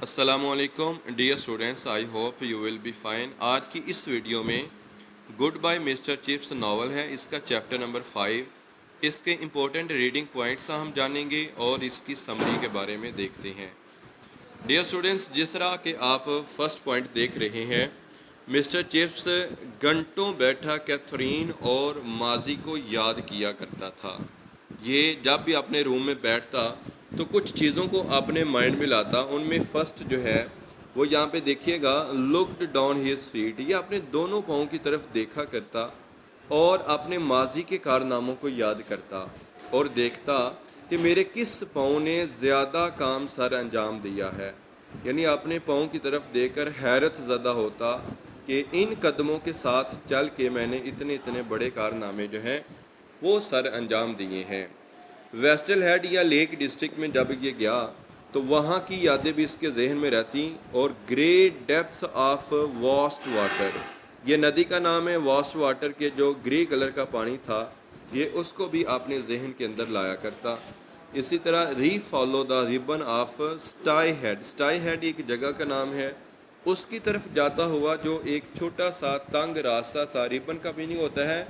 السلام علیکم dear students, I hope you will be fine. آج کی اس ویڈیو میں good bye mister chips novel ہے، اس کا چیپٹر نمبر 5۔ اس کے امپورٹنٹ ریڈنگ پوائنٹس ہم جانیں گے اور اس کی سمری کے بارے میں دیکھتے ہیں۔ ڈیئر اسٹوڈینٹس، جس طرح کہ آپ فرسٹ پوائنٹ دیکھ رہے ہیں، مسٹر چپس گھنٹوں بیٹھا کیتھرین اور ماضی کو یاد کیا کرتا تھا۔ یہ جب بھی اپنے روم میں بیٹھتا تو کچھ چیزوں کو اپنے مائنڈ میں لاتا۔ ان میں فرسٹ جو ہے وہ یہاں پہ دیکھیے گا، لکڈ ڈاؤن ہیز فیٹ، یہ اپنے دونوں پاؤں کی طرف دیکھا کرتا اور اپنے ماضی کے کارناموں کو یاد کرتا اور دیکھتا کہ میرے کس پاؤں نے زیادہ کام سر انجام دیا ہے، یعنی اپنے پاؤں کی طرف دیکھ کر حیرت زدہ ہوتا کہ ان قدموں کے ساتھ چل کے میں نے اتنے بڑے کارنامے جو ہیں وہ سر انجام دیے ہیں۔ ویسٹل ہیڈ یا لیک ڈسٹرکٹ میں جب یہ گیا تو وہاں کی یادیں بھی اس کے ذہن میں رہتی، اور great depth of vast water, یہ ندی کا نام ہے، واسٹ واٹر کے جو گرے کلر کا پانی تھا یہ اس کو بھی اپنے ذہن کے اندر لایا کرتا۔ اسی طرح ری follow the ribbon of Sty Head, Sty Head ایک جگہ کا نام ہے، اس کی طرف جاتا ہوا جو ایک چھوٹا سا تنگ راستہ تھا۔ ریبن کا میننگ ہوتا ہے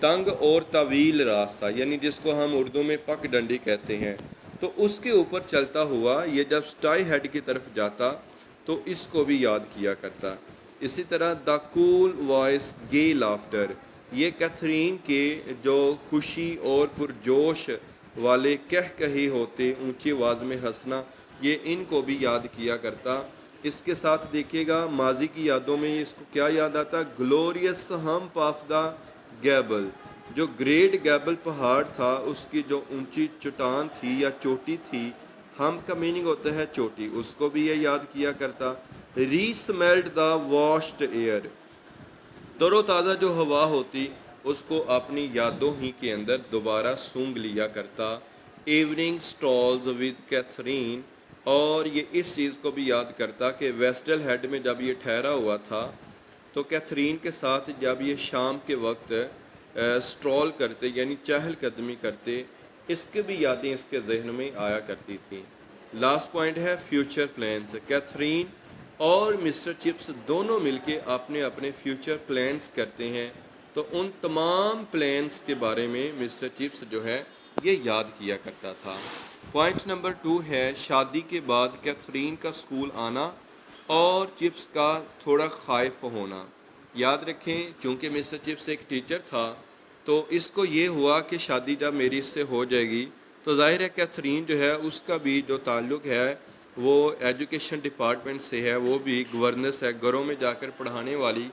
تنگ اور طویل راستہ، یعنی جس کو ہم اردو میں پک ڈنڈی کہتے ہیں، تو اس کے اوپر چلتا ہوا یہ جب سٹائی ہیڈ کی طرف جاتا تو اس کو بھی یاد کیا کرتا۔ اسی طرح دا کول وائس گے لافٹر، یہ کیتھرین کے جو خوشی اور پرجوش والے کہے ہوتے، اونچی آواز میں ہنسنا، یہ ان کو بھی یاد کیا کرتا۔ اس کے ساتھ دیکھیے گا ماضی کی یادوں میں اس کو کیا یاد آتا، گلوریس ہمپ آف دا گیبل، جو گریٹ گیبل پہاڑ تھا اس کی جو اونچی چٹان تھی یا چوٹی تھی، ہم کا میننگ ہوتا ہے چوٹی، اس کو بھی یہ یاد کیا کرتا۔ ری سمیلڈ دا واشڈ ایئر، تر و تازہ جو ہوا ہوتی اس کو اپنی یادوں ہی کے اندر دوبارہ سونگھ لیا کرتا۔ ایوننگ سٹالز ود کیتھرین، اور یہ اس چیز کو بھی یاد کرتا کہ ویسٹل ہیڈ میں جب یہ ٹھہرا ہوا تھا تو کیتھرین کے ساتھ جب یہ شام کے وقت سٹرول کرتے یعنی چہل قدمی کرتے، اس کے بھی یادیں اس کے ذہن میں آیا کرتی تھیں۔ لاسٹ پوائنٹ ہے فیوچر پلانز، کیتھرین اور مسٹر چپس دونوں مل کے اپنے اپنے فیوچر پلانز کرتے ہیں، تو ان تمام پلانز کے بارے میں مسٹر چپس جو ہے یہ یاد کیا کرتا تھا۔ پوائنٹ نمبر 2 ہے شادی کے بعد کیتھرین کا اسکول آنا اور چپس کا تھوڑا خائف ہونا۔ یاد رکھیں چونکہ مسٹر چپس ایک ٹیچر تھا تو اس کو یہ ہوا کہ شادی جب میری اس سے ہو جائے گی تو ظاہر ہے کیتھرین جو ہے اس کا بھی جو تعلق ہے وہ ایجوکیشن ڈپارٹمنٹ سے ہے، وہ بھی گورننس ہے، گھروں میں جا کر پڑھانے والی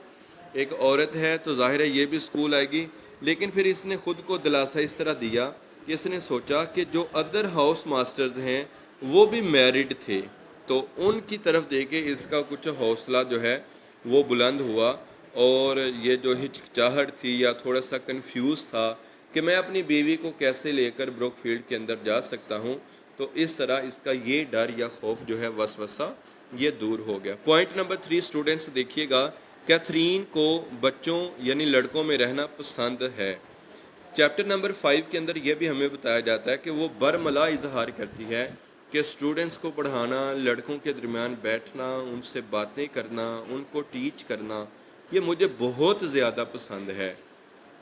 ایک عورت ہے، تو ظاہر ہے یہ بھی اسکول آئے گی۔ لیکن پھر اس نے خود کو دلاسا اس طرح دیا کہ اس نے سوچا کہ جو ادر ہاؤس ماسٹرز ہیں وہ بھی میرڈ تھے، تو ان کی طرف دیکھ کے اس کا کچھ حوصلہ جو ہے وہ بلند ہوا، اور یہ جو ہچکچاہٹ تھی یا تھوڑا سا کنفیوز تھا کہ میں اپنی بیوی کو کیسے لے کر بروک فیلڈ کے اندر جا سکتا ہوں، تو اس طرح اس کا یہ ڈر یا خوف جو ہے وسوسہ یہ دور ہو گیا۔ پوائنٹ نمبر 3 اسٹوڈنٹس دیکھیے گا، کیتھرین کو بچوں یعنی لڑکوں میں رہنا پسند ہے۔ چیپٹر نمبر 5 کے اندر یہ بھی ہمیں بتایا جاتا ہے کہ وہ برملا اظہار کرتی ہے کہ اسٹوڈنٹس کو پڑھانا، لڑکوں کے درمیان بیٹھنا، ان سے باتیں کرنا، ان کو ٹیچ کرنا، یہ مجھے بہت زیادہ پسند ہے۔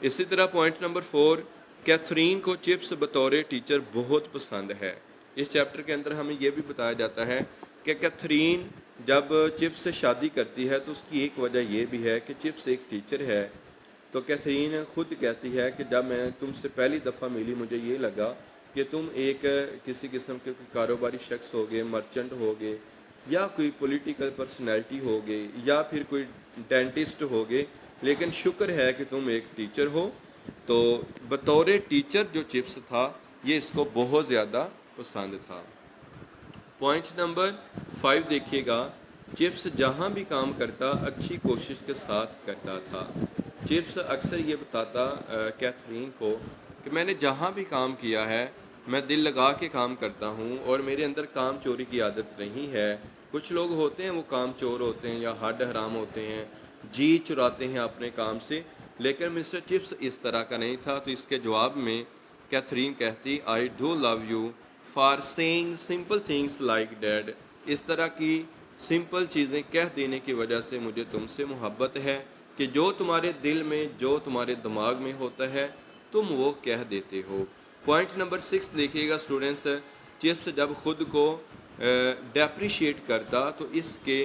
اسی طرح پوائنٹ نمبر 4، کیتھرین کو چپس بطور ٹیچر بہت پسند ہے۔ اس چیپٹر کے اندر ہمیں یہ بھی بتایا جاتا ہے کہ کیتھرین جب چپس سے شادی کرتی ہے تو اس کی ایک وجہ یہ بھی ہے کہ چپس ایک ٹیچر ہے، تو کیتھرین خود کہتی ہے کہ جب میں تم سے پہلی دفعہ ملی مجھے یہ لگا کہ تم ایک کسی قسم کے کاروباری شخص ہوگے، مرچنٹ ہوگے، یا کوئی پولیٹیکل پرسنالٹی ہوگے، یا پھر کوئی ڈینٹسٹ ہوگے، لیکن شکر ہے کہ تم ایک ٹیچر ہو۔ تو بطور ٹیچر جو چپس تھا یہ اس کو بہت زیادہ پسند تھا۔ پوائنٹ نمبر 5 دیکھیے گا، چپس جہاں بھی کام کرتا اچھی کوشش کے ساتھ کرتا تھا۔ چپس اکثر یہ بتاتا کیتھرین کو کہ میں نے جہاں بھی کام کیا ہے میں دل لگا کے کام کرتا ہوں اور میرے اندر کام چوری کی عادت نہیں ہے۔ کچھ لوگ ہوتے ہیں وہ کام چور ہوتے ہیں یا ہڈ حرام ہوتے ہیں، جی چراتے ہیں اپنے کام سے، لیکن مسٹر چپس اس طرح کا نہیں تھا۔ تو اس کے جواب میں کیتھرین کہتی، I do love you for seeing simple things like dad, اس طرح کی سمپل چیزیں کہہ دینے کی وجہ سے مجھے تم سے محبت ہے کہ جو تمہارے دل میں، جو تمہارے دماغ میں ہوتا ہے تم وہ کہہ دیتے ہو۔ پوائنٹ نمبر 6 دیکھیے گا اسٹوڈنٹس، چپس جب خود کو ڈیپریشیٹ کرتا تو اس کے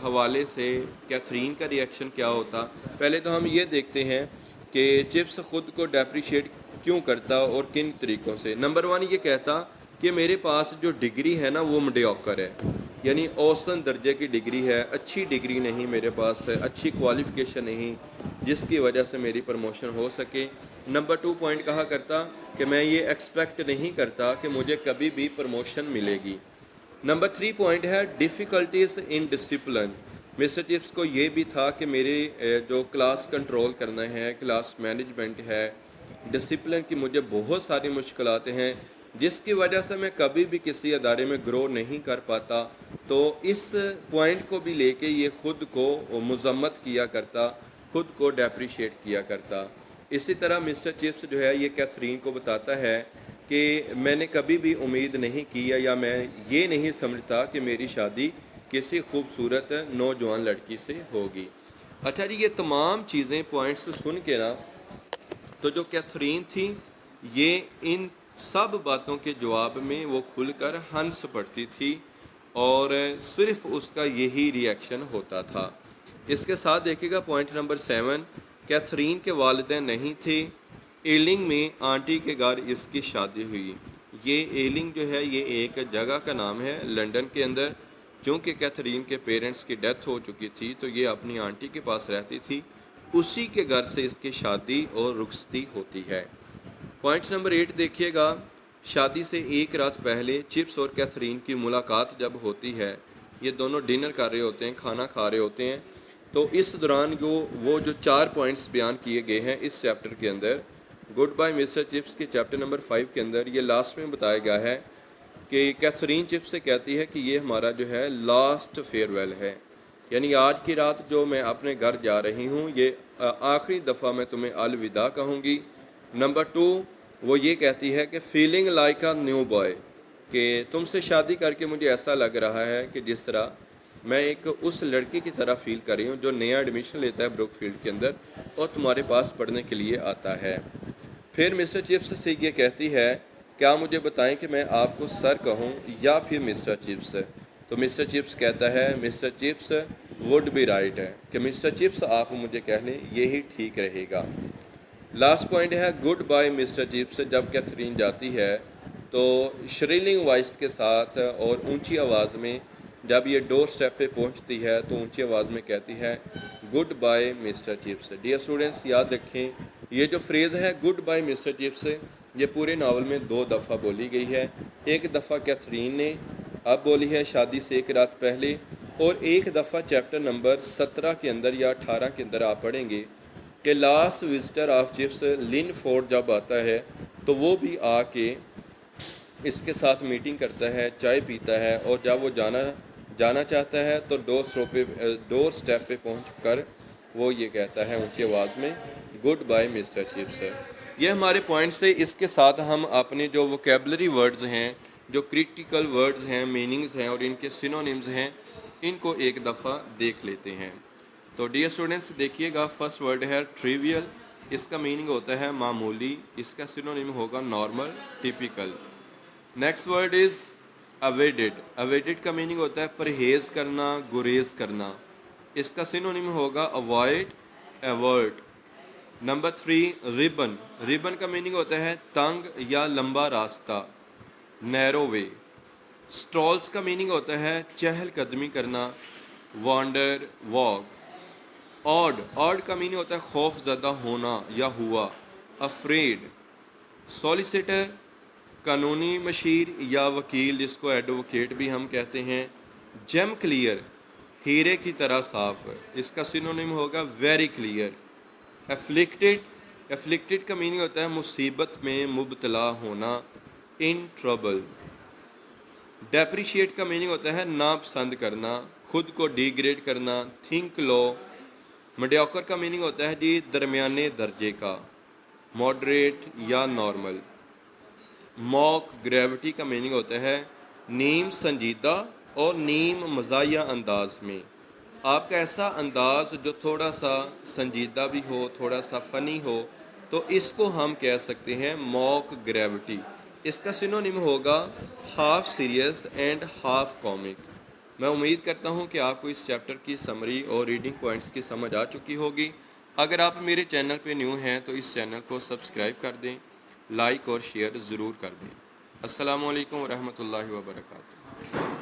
حوالے سے کیتھرین کا ریئیکشن کیا ہوتا۔ پہلے تو ہم یہ دیکھتے ہیں کہ چپس خود کو ڈیپریشیٹ کیوں کرتا اور کن طریقوں سے۔ نمبر 1 یہ کہتا کہ میرے پاس جو ڈگری ہے نا وہ میڈیوکر ہے، یعنی اوسط درجے کی ڈگری ہے، اچھی ڈگری نہیں میرے پاس ہے، اچھی کوالیفیکیشن نہیں جس کی وجہ سے میری پروموشن ہو سکے۔ نمبر 2 پوائنٹ کہا کرتا کہ میں یہ ایکسپیکٹ نہیں کرتا کہ مجھے کبھی بھی پروموشن ملے گی۔ نمبر 3 پوائنٹ ہے difficulties in discipline. Mister chips کو یہ بھی تھا کہ میرے جو کلاس کنٹرول کرنا ہے، کلاس مینجمنٹ ہے، ڈسپلن کی مجھے بہت ساری مشکلات ہیں جس کی وجہ سے میں کبھی بھی کسی ادارے میں گرو نہیں کر پاتا۔ تو اس پوائنٹ کو بھی لے کے یہ خود کو مذمت کیا کرتا، خود کو ڈیپریشیٹ کیا کرتا۔ اسی طرح مسٹر چپس جو ہے یہ کیتھرین کو بتاتا ہے کہ میں نے کبھی بھی امید نہیں کی یا میں یہ نہیں سمجھتا کہ میری شادی کسی خوبصورت نوجوان لڑکی سے ہوگی۔ اچھا جی، یہ تمام چیزیں پوائنٹس سن کے نا تو جو کیتھرین تھی یہ ان سب باتوں کے جواب میں وہ کھل کر ہنس پڑتی تھی اور صرف اس کا یہی ریئیکشن ہوتا تھا۔ اس کے ساتھ دیکھیے گا پوائنٹ نمبر 7، کیتھرین کے والدین نہیں تھے، ایلنگ میں آنٹی کے گھر اس کی شادی ہوئی۔ یہ ایلنگ جو ہے یہ ایک جگہ کا نام ہے لنڈن کے اندر۔ چونکہ کیتھرین کے پیرنٹس کی ڈیتھ ہو چکی تھی تو یہ اپنی آنٹی کے پاس رہتی تھی، اسی کے گھر سے اس کی شادی اور رخصتی ہوتی ہے۔ پوائنٹ نمبر 8 دیکھیے گا، شادی سے ایک رات پہلے چپس اور کیتھرین کی ملاقات جب ہوتی ہے، یہ دونوں ڈنر کر رہے ہوتے ہیں، کھانا کھا رہے ہوتے ہیں، تو اس دوران وہ جو 4 پوائنٹس بیان کیے گئے ہیں اس چیپٹر کے اندر، گڈ بائی مسٹر چپس کے چیپٹر نمبر 5 کے اندر، یہ لاسٹ میں بتایا گیا ہے کہ کیتھرین چپس سے کہتی ہے کہ یہ ہمارا جو ہے لاسٹ فیئر ویل ہے، یعنی آج کی رات جو میں اپنے گھر جا رہی ہوں یہ آخری دفعہ میں تمہیں الوداع کہوں گی۔ نمبر 2 وہ یہ کہتی ہے کہ feeling like a new boy, کہ تم سے شادی کر کے مجھے ایسا لگ رہا ہے کہ جس طرح میں ایک اس لڑکی کی طرح فیل کر رہی ہوں جو نیا ایڈمیشن لیتا ہے بروک فیلڈ کے اندر اور تمہارے پاس پڑھنے کے لیے آتا ہے۔ پھر مسٹر چپس سے یہ کہتی ہے کیا مجھے بتائیں کہ میں آپ کو سر کہوں یا پھر مسٹر چپس؟ تو مسٹر چپس کہتا ہے mister chips would be right ہے، کہ مسٹر چپس آپ مجھے کہہ لیں یہی ٹھیک رہے گا۔ لاسٹ پوائنٹ ہے گڈ بائی مسٹر چپس۔ جب کیتھرین جاتی ہے تو شریلنگ وائس کے ساتھ اور اونچی آواز میں جب یہ ڈور سٹیپ پہ پہنچتی ہے تو اونچی آواز میں کہتی ہے good bye mister chips. Dear students یاد رکھیں یہ جو فریز ہے گڈ بائی مسٹر چپس یہ پورے ناول میں 2 دفعہ بولی گئی ہے۔ ایک دفعہ کیتھرین نے اب بولی ہے شادی سے ایک رات پہلے، اور ایک دفعہ چیپٹر نمبر 17 کے اندر یا 18 کے اندر آپ پڑھیں گے کہ لاسٹ وزٹر آف چپس لن فورڈ جب آتا ہے تو وہ بھی آ کے اس کے ساتھ میٹنگ کرتا ہے، چائے پیتا ہے، اور جب وہ جانا چاہتا ہے تو ڈور سٹیپ پہ پہنچ کر وہ یہ کہتا ہے اونچی آواز میں گڈ بائی مسٹر چپس۔ یہ ہمارے پوائنٹس سے اس کے ساتھ ہم اپنے جو ووکیبلری ورڈز ہیں، جو کریٹیکل ورڈز ہیں، میننگز ہیں اور ان کے سینونیمز ہیں، ان کو ایک دفعہ دیکھ لیتے ہیں۔ تو ڈیئر اسٹوڈنٹس دیکھیے گا، فرسٹ ورڈ ہے ٹریویل، اس کا میننگ ہوتا ہے معمولی، اس کا سینونیم ہوگا normal, typical. Next word is avoided, avoided کا میننگ ہوتا ہے پرہیز کرنا، گریز کرنا، اس کا سینونیم ہوگا avoid, avert. Number 3 ribbon, ribbon کا میننگ ہوتا ہے تنگ یا لمبا راستہ، نیرو وے۔ سٹالز کا میننگ ہوتا ہے چہل قدمی کرنا، وانڈر، واک۔ آڈ، آڈ کا میننگ ہوتا ہے خوف زدہ ہونا یا ہوا، افریڈ۔ سولیسیٹر، قانونی مشیر یا وکیل جس کو ایڈووکیٹ بھی ہم کہتے ہیں۔ جیم کلیئر، ہیرے کی طرح صاف، اس کا سینونیم ہوگا ویری کلیئر۔ افلکٹڈ، افلکٹڈ کا میننگ ہوتا ہے مصیبت میں مبتلا ہونا، ان ٹربل۔ ڈیپریشیٹ کا میننگ ہوتا ہے ناپسند کرنا، خود کو ڈیگریڈ کرنا، تھنک لو۔ میڈیوکر کا میننگ ہوتا ہے جی درمیانے درجے کا، ماڈریٹ یا نارمل۔ موک، گریوٹی کا میننگ ہوتا ہے نیم سنجیدہ اور نیم مزاحیہ انداز میں. آپ کا ایسا انداز جو تھوڑا سا سنجیدہ بھی ہو، تھوڑا سا فنی ہو، تو اس کو ہم کہہ سکتے ہیں موک گریوٹی. اس کا سینونیم ہوگا half serious and half comic. میں امید کرتا ہوں کہ آپ کو اس چیپٹر کی سمری اور ریڈنگ پوائنٹس کی سمجھ آ چکی ہوگی. اگر آپ میرے چینل پہ نیو ہیں تو اس چینل کو سبسکرائب کر دیں، لائک اور شیئر ضرور کر دیں. السلام علیکم ورحمۃ اللہ وبرکاتہ.